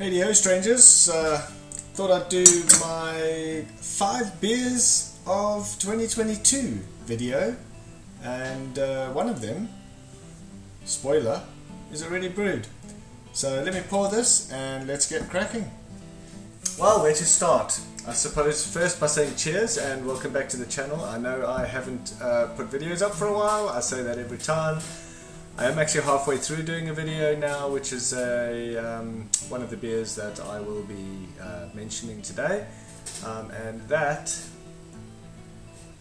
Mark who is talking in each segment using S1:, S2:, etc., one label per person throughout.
S1: Hey strangers, thought I'd do my 5 beers of 2022 video, and one of them, spoiler, is already brewed. So let me pour this and let's get cracking. Well, where to start? I suppose first by saying cheers and welcome back to the channel. I know I haven't put videos up for a while, I say that every time. I am actually halfway through doing a video now, which is one of the beers that I will be mentioning today, and that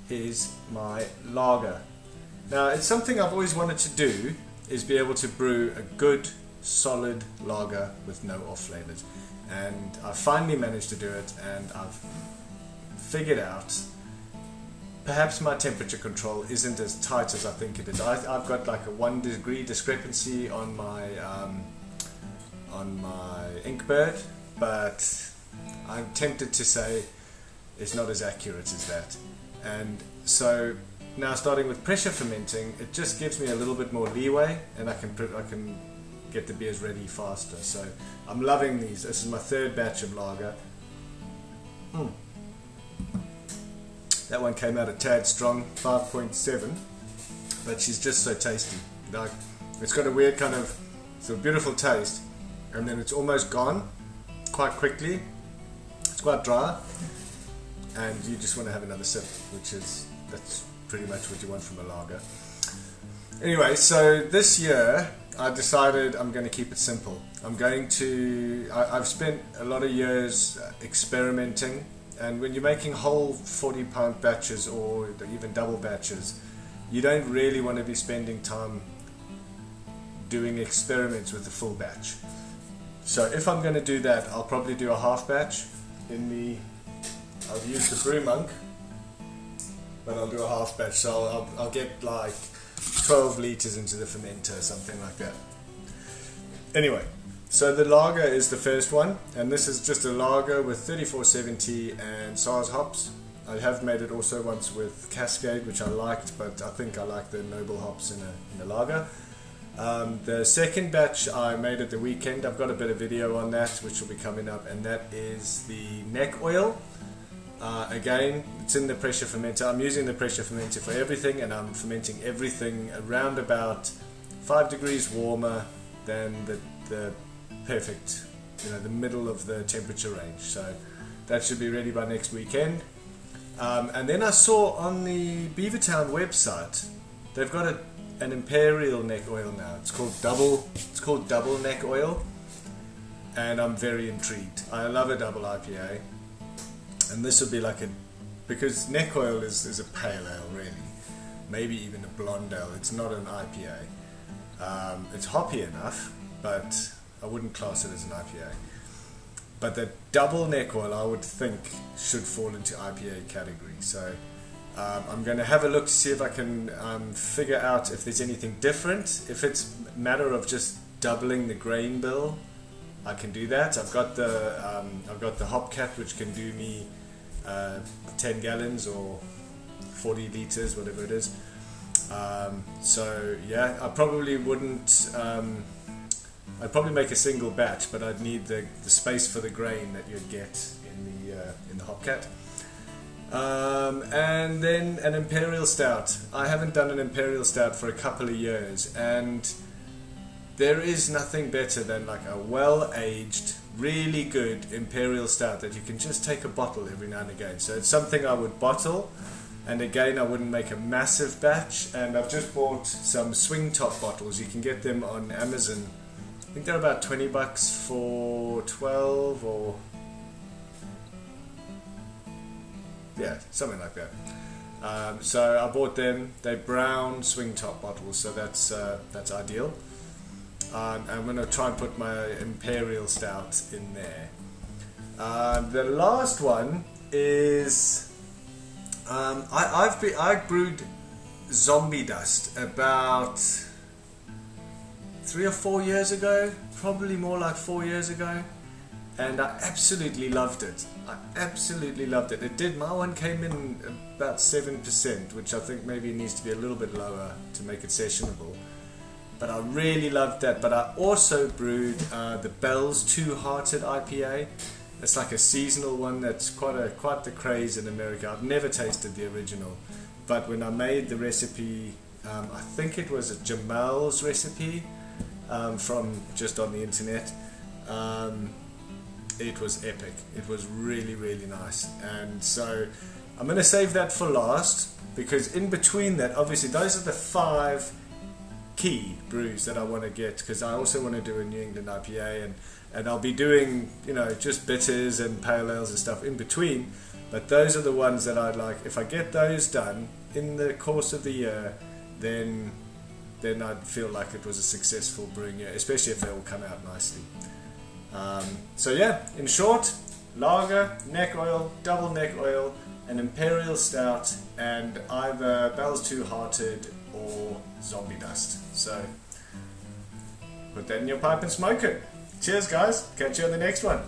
S1: is my lager. Now, it's something I've always wanted to do, is be able to brew a good, solid lager with no off flavors, and I finally managed to do it, and I've figured out perhaps my temperature control isn't as tight as I think it is. I've got like a 1 degree discrepancy on my Inkbird, but I'm tempted to say it's not as accurate as that. And so now, starting with pressure fermenting, it just gives me a little bit more leeway, and I can get the beers ready faster. So I'm loving these. This is my 3rd batch of lager. That one came out a tad strong, 5.7, but she's just so tasty. Like, it's got a weird kind of sort of beautiful taste, and then it's almost gone quite quickly. It's quite dry, and you just want to have another sip, that's pretty much what you want from a lager. Anyway, so this year I decided I'm going to keep it simple. I've spent a lot of years experimenting. And when you're making whole 40-pound batches or even double batches, you don't really want to be spending time doing experiments with the full batch. So if I'm going to do that, I'll probably do a half batch. I'll use the Brew Monk, but I'll do a half batch. So I'll get like 12 liters into the fermenter, something like that. Anyway. So the lager is the first one, and this is just a lager with 3470 and SARS hops. I have made it also once with Cascade, which I liked, but I think I like the noble hops in a lager. The second batch I made at the weekend. I've got a bit of video on that, which will be coming up, and that is the neck oil. Again, it's in the pressure fermenter. I'm using the pressure fermenter for everything, and I'm fermenting everything around about 5 degrees warmer than the perfect, the middle of the temperature range. So that should be ready by next weekend. And then I saw on the Beavertown website they've got an imperial neck oil now. It's called double neck oil, and I'm very intrigued. I love a double IPA, and this would be like because neck oil is a pale ale, really, maybe even a blonde ale. It's not an IPA. It's hoppy enough, but I wouldn't class it as an IPA. But the double neck oil, I would think, should fall into IPA category. So I'm going to have a look to see if I can figure out if there's anything different. If it's a matter of just doubling the grain bill, I can do that. I've got the hop cap, which can do me 10 gallons or 40 liters, whatever it is. So yeah, I probably wouldn't. I'd probably make a single batch, but I'd need the space for the grain that you'd get in the Hopcat. And then an Imperial Stout. I haven't done an Imperial Stout for a couple of years, and there is nothing better than like a well-aged, really good Imperial Stout that you can just take a bottle every now and again. So it's something I would bottle, and again, I wouldn't make a massive batch. And I've just bought some swing top bottles. You can get them on Amazon. I think they're about $20 for 12, or yeah, something like that. So I bought them. They're brown swing top bottles, so that's ideal. I'm going to try and put my Imperial Stout in there. The last one is I brewed Zombie Dust about 3 or 4 years ago, probably more like 4 years ago, and I absolutely loved it. My one came in about 7%, which I think maybe needs to be a little bit lower to make it sessionable. but I really loved that. But I also brewed the Bell's Two Hearted IPA. It's like a seasonal one that's quite the craze in America. I've never tasted the original, but when I made the recipe, I think it was a Jamal's recipe from just on the internet. It was epic. It was really, really nice. And so I'm going to save that for last, because in between that, obviously those are the 5 key brews that I want to get, because I also want to do a New England IPA, and I'll be doing, you know, just bitters and pale ales and stuff in between. But those are the ones that I'd like. If I get those done in the course of the year, then I'd feel like it was a successful brewing year, especially if they all come out nicely. So yeah, in short, lager, neck oil, double neck oil, an imperial stout, and either Bell's Two Hearted or Zombie Dust. So put that in your pipe and smoke it. Cheers guys, catch you on the next one.